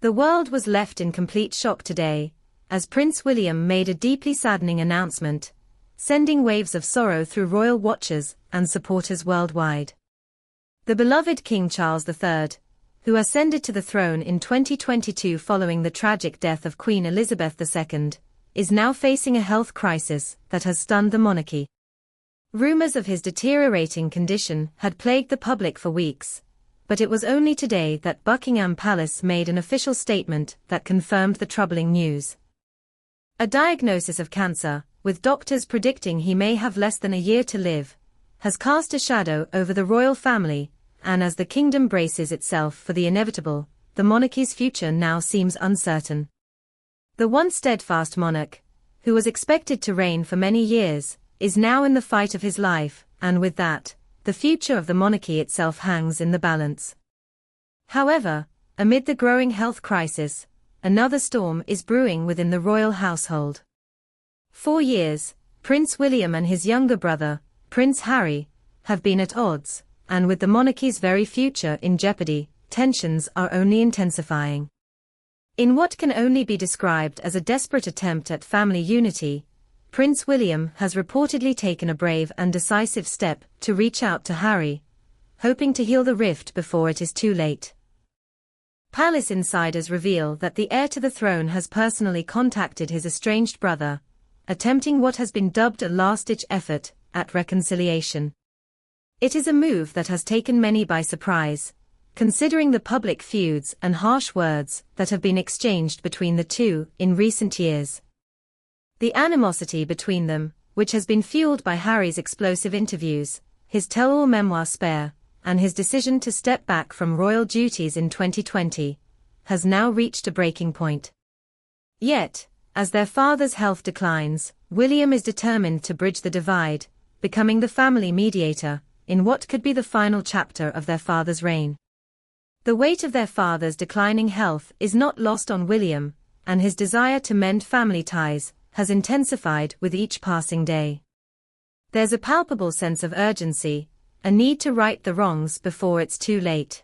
The world was left in complete shock today, as Prince William made a deeply saddening announcement, sending waves of sorrow through royal watchers and supporters worldwide. The beloved King Charles III, who ascended to the throne in 2022 following the tragic death of Queen Elizabeth II, is now facing a health crisis that has stunned the monarchy. Rumors of his deteriorating condition had plagued the public for weeks, but it was only today that Buckingham Palace made an official statement that confirmed the troubling news. A diagnosis of cancer, with doctors predicting he may have less than a year to live, has cast a shadow over the royal family, and as the kingdom braces itself for the inevitable, the monarchy's future now seems uncertain. The once steadfast monarch, who was expected to reign for many years, is now in the fight of his life, and with that, the future of the monarchy itself hangs in the balance. However, amid the growing health crisis, another storm is brewing within the royal household. For years, Prince William and his younger brother, Prince Harry, have been at odds, and with the monarchy's very future in jeopardy, tensions are only intensifying. In what can only be described as a desperate attempt at family unity, Prince William has reportedly taken a brave and decisive step to reach out to Harry, hoping to heal the rift before it is too late. Palace insiders reveal that the heir to the throne has personally contacted his estranged brother, attempting what has been dubbed a last-ditch effort at reconciliation. It is a move that has taken many by surprise, considering the public feuds and harsh words that have been exchanged between the two in recent years. The animosity between them, which has been fueled by Harry's explosive interviews, his tell-all memoir Spare, and his decision to step back from royal duties in 2020, has now reached a breaking point. Yet, as their father's health declines, William is determined to bridge the divide, becoming the family mediator, in what could be the final chapter of their father's reign. The weight of their father's declining health is not lost on William, and his desire to mend family ties has intensified with each passing day. There's a palpable sense of urgency, a need to right the wrongs before it's too late.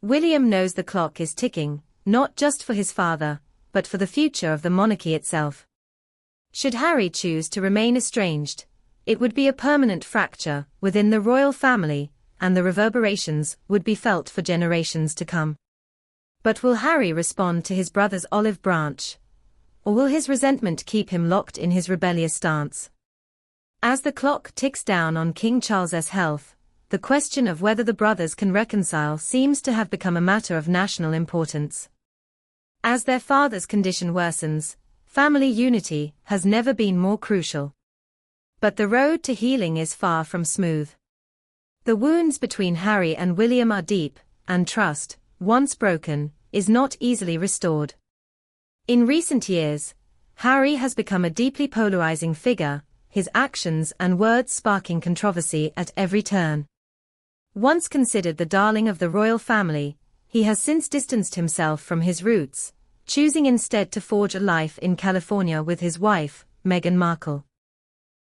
William knows the clock is ticking, not just for his father, but for the future of the monarchy itself. Should Harry choose to remain estranged, it would be a permanent fracture within the royal family, and the reverberations would be felt for generations to come. But will Harry respond to his brother's olive branch? Or will his resentment keep him locked in his rebellious stance? As the clock ticks down on King Charles's health, the question of whether the brothers can reconcile seems to have become a matter of national importance. As their father's condition worsens, family unity has never been more crucial. But the road to healing is far from smooth. The wounds between Harry and William are deep, and trust, once broken, is not easily restored. In recent years, Harry has become a deeply polarizing figure, his actions and words sparking controversy at every turn. Once considered the darling of the royal family, he has since distanced himself from his roots, choosing instead to forge a life in California with his wife, Meghan Markle.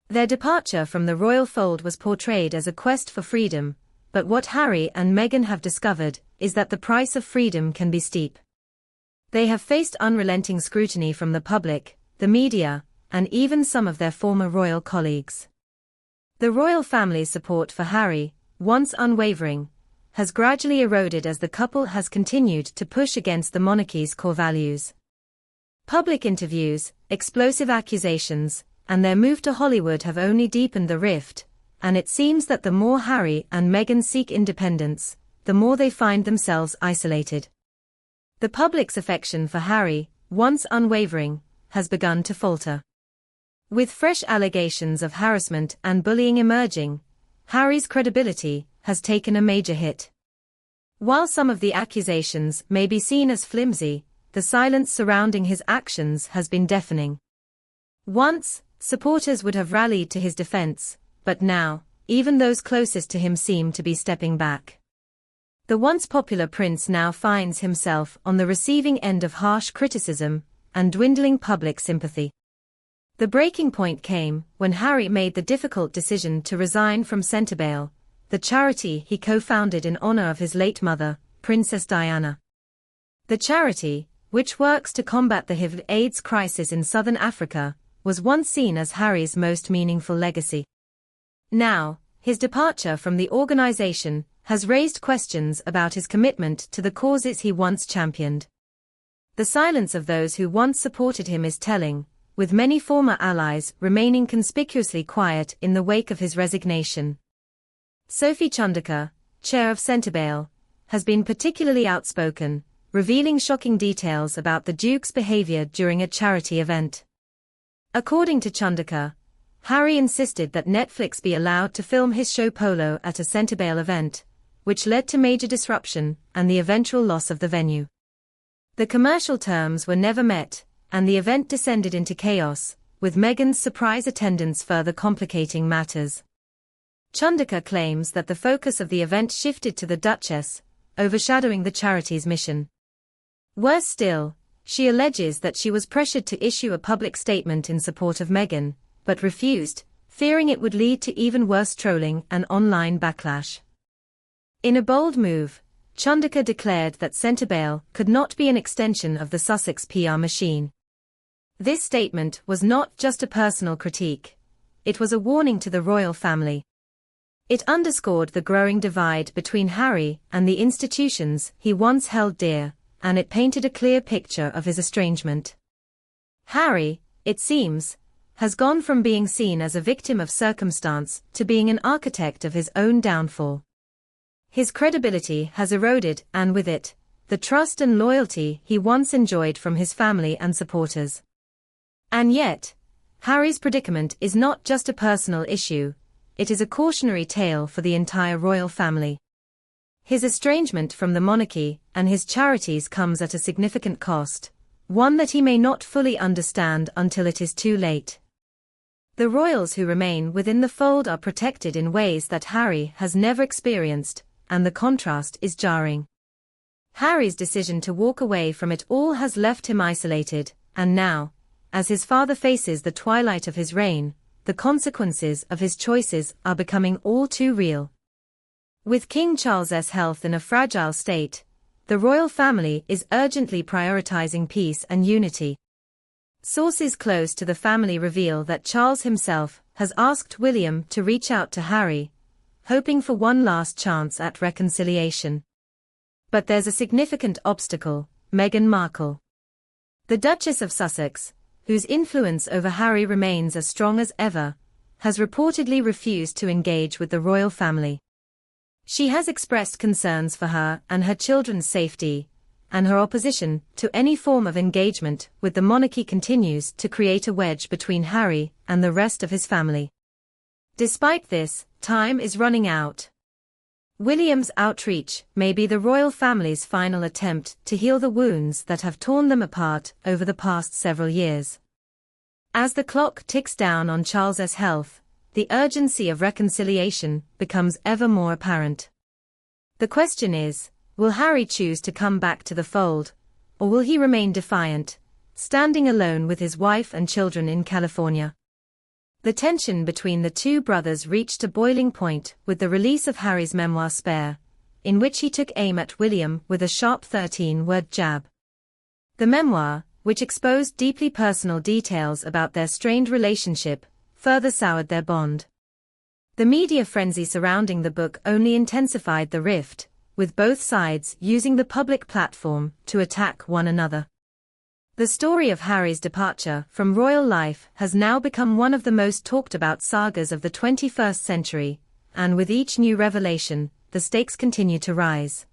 Their departure from the royal fold was portrayed as a quest for freedom, but what Harry and Meghan have discovered is that the price of freedom can be steep. They have faced unrelenting scrutiny from the public, the media, and even some of their former royal colleagues. The royal family's support for Harry, once unwavering, has gradually eroded as the couple has continued to push against the monarchy's core values. Public interviews, explosive accusations, and their move to Hollywood have only deepened the rift, and it seems that the more Harry and Meghan seek independence, the more they find themselves isolated. The public's affection for Harry, once unwavering, has begun to falter. With fresh allegations of harassment and bullying emerging, Harry's credibility has taken a major hit. While some of the accusations may be seen as flimsy, the silence surrounding his actions has been deafening. Once, supporters would have rallied to his defense, but now, even those closest to him seem to be stepping back. The once popular prince now finds himself on the receiving end of harsh criticism and dwindling public sympathy. The breaking point came when Harry made the difficult decision to resign from Centerville, the charity he co-founded in honor of his late mother, Princess Diana. The charity, which works to combat the HIV/AIDS crisis in southern Africa, was once seen as Harry's most meaningful legacy. Now, his departure from the organization has raised questions about his commitment to the causes he once championed. The silence of those who once supported him is telling, with many former allies remaining conspicuously quiet in the wake of his resignation. Sophie Chundaka, chair of Centrebale, has been particularly outspoken, revealing shocking details about the Duke's behavior during a charity event. According to Chundaka, Harry insisted that Netflix be allowed to film his show Polo at a Centrebale event, which led to major disruption and the eventual loss of the venue. The commercial terms were never met, and the event descended into chaos, with Meghan's surprise attendance further complicating matters. Chundaka claims that the focus of the event shifted to the Duchess, overshadowing the charity's mission. Worse still, she alleges that she was pressured to issue a public statement in support of Meghan, but refused, fearing it would lead to even worse trolling and online backlash. In a bold move, Chundaka declared that Centrebale could not be an extension of the Sussex PR machine. This statement was not just a personal critique. It was a warning to the royal family. It underscored the growing divide between Harry and the institutions he once held dear, and it painted a clear picture of his estrangement. Harry, it seems, has gone from being seen as a victim of circumstance to being an architect of his own downfall. His credibility has eroded, and with it, the trust and loyalty he once enjoyed from his family and supporters. And yet, Harry's predicament is not just a personal issue, it is a cautionary tale for the entire royal family. His estrangement from the monarchy and his charities comes at a significant cost, one that he may not fully understand until it is too late. The royals who remain within the fold are protected in ways that Harry has never experienced, and the contrast is jarring. Harry's decision to walk away from it all has left him isolated, and now, as his father faces the twilight of his reign, the consequences of his choices are becoming all too real. With King Charles's health in a fragile state, the royal family is urgently prioritizing peace and unity. Sources close to the family reveal that Charles himself has asked William to reach out to Harry, hoping for one last chance at reconciliation. But there's a significant obstacle: Meghan Markle. The Duchess of Sussex, whose influence over Harry remains as strong as ever, has reportedly refused to engage with the royal family. She has expressed concerns for her and her children's safety, and her opposition to any form of engagement with the monarchy continues to create a wedge between Harry and the rest of his family. Despite this, time is running out. William's outreach may be the royal family's final attempt to heal the wounds that have torn them apart over the past several years. As the clock ticks down on Charles's health, the urgency of reconciliation becomes ever more apparent. The question is, will Harry choose to come back to the fold, or will he remain defiant, standing alone with his wife and children in California? The tension between the two brothers reached a boiling point with the release of Harry's memoir Spare, in which he took aim at William with a sharp 13-word jab. The memoir, which exposed deeply personal details about their strained relationship, further soured their bond. The media frenzy surrounding the book only intensified the rift, with both sides using the public platform to attack one another. The story of Harry's departure from royal life has now become one of the most talked about sagas of the 21st century, and with each new revelation, the stakes continue to rise.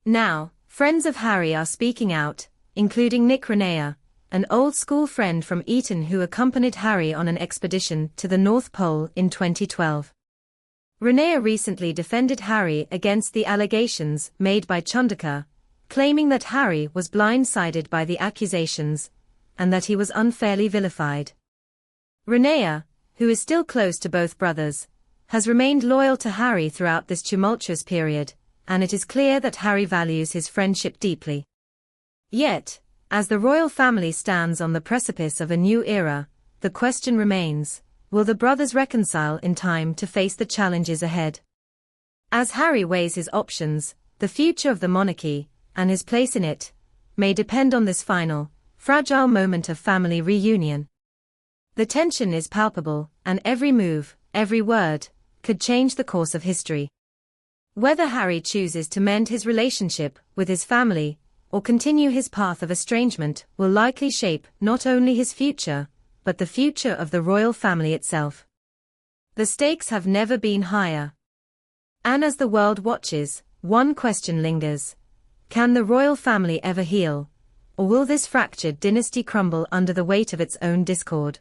Now, friends of Harry are speaking out, including Nick Renea, an old-school friend from Eton who accompanied Harry on an expedition to the North Pole in 2012. Renea recently defended Harry against the allegations made by Chundaka, claiming that Harry was blindsided by the accusations, and that he was unfairly vilified. Renea, who is still close to both brothers, has remained loyal to Harry throughout this tumultuous period, and it is clear that Harry values his friendship deeply. Yet, as the royal family stands on the precipice of a new era, the question remains, will the brothers reconcile in time to face the challenges ahead? As Harry weighs his options, the future of the monarchy, and his place in it, may depend on this final, fragile moment of family reunion. The tension is palpable, and every move, every word, could change the course of history. Whether Harry chooses to mend his relationship with his family, or continue his path of estrangement, will likely shape not only his future, but the future of the royal family itself. The stakes have never been higher. And as the world watches, one question lingers. Can the royal family ever heal? Or will this fractured dynasty crumble under the weight of its own discord?